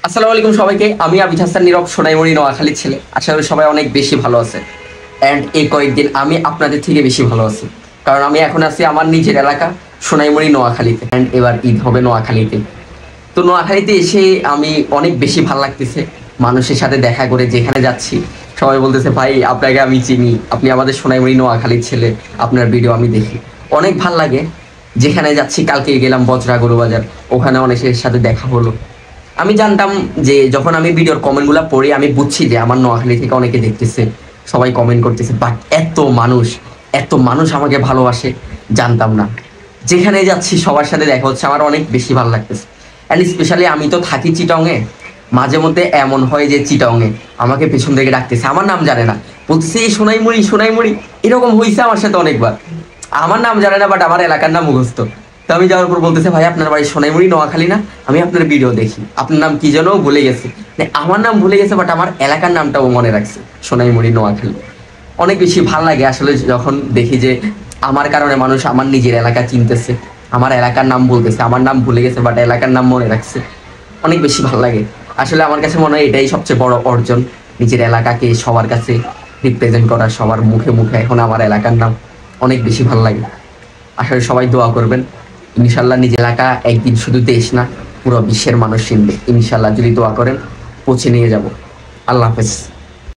আসসালামু আলাইকুম সবাইকে। আমি আবিদ হাসান নীরব, সোনাইমুড়ি নোয়াখালীর ছেলে। আশা করি সবাই অনেক বেশি ভালো আছে। অ্যান্ড এই কয়েকদিন আমি আপনাদের থেকে বেশি ভালো আছি, কারণ আমি এখন আছি আমার নিজের এলাকা সোনাইমুড়ি নোয়াখালীতে। অ্যান্ড এবার ঈদ হবে নোয়াখালীতে। তো নোয়াখালীতে এসে আমি অনেক বেশি ভালো লাগতেছে। মানুষের সাথে দেখা করে যেখানে যাচ্ছি সবাই বলতেছে, ভাই আপনাকে আমি চিনি, আপনি আমাদের সোনাইমুড়ি নোয়াখালীর ছেলে, আপনার ভিডিও আমি দেখি। অনেক ভাল লাগে। যেখানে যাচ্ছি, কালকে গেলাম বজরা গরু বাজার, ওখানে অনেকের সাথে দেখা হলো। আমি জানতাম যে যখন আমি ভিডিওর কমেন্টগুলো পড়ি আমি বুঝছি যে আমার নোয়াখালী থেকে অনেকে দেখতেছে, সবাই কমেন্ট করতেছে, বাট এত মানুষ আমাকে ভালোবাসে জানতাম না। যেখানে যাচ্ছি সবার সাথে দেখা হচ্ছে, আমার অনেক বেশি ভালো লাগতেছে। অ্যান্ড স্পেশালি আমি তো থাকি চিটংয়ে। মাঝে মধ্যে এমন হয় যে চিটংয়ে আমাকে পেছন থেকে ডাকতেছে, আমার নাম জানে না, বলতেছে এই সোনাইমুড়ি সোনাইমুড়ি। এরকম হয়েছে আমার সাথে অনেকবার। আমার নাম জানে না, বাট আমার এলাকার নাম মুখস্থ। তো আমি যাওয়ার পর বলতেছে, ভাই আপনার বাড়ি সোনাইমুড়ি নোয়াখালী না? আমি আপনার ভিডিও দেখি, আপনার নাম কি যেন ভুলে গেছে। মানে আমার নাম ভুলে গেছে, বাট আমার এলাকার নামটাও মনে রাখছে, সোনাইমুড়ি নোয়াখালী। অনেক বেশি ভালো লাগে আসলে যখন দেখি যে আমার কারণে মানুষ আমার নিজের এলাকা চিনতেছে, আমার এলাকার নাম বলতেছে, আমার নাম ভুলে গেছে বাট এলাকার নাম মনে রাখছে। অনেক বেশি ভালো লাগে। আসলে আমার কাছে মনে হয় এটাই সবচেয়ে বড় অর্জন, নিজের এলাকাকে সবার কাছে রিপ্রেজেন্ট করা, সবার মুখে মুখে এখন আমার এলাকার নাম। অনেক বেশি ভালো লাগে। আসলে সবাই দোয়া করবেন, ইনশাল্লাহ নিজের এলাকা একদিন শুধু দেশ না, পুরো বিশ্বের মানুষ চিনবে ইনশাল্লাহ, যদি দোয়া করেন পৌঁছে নিয়ে যাব। আল্লাহ হাফেজ।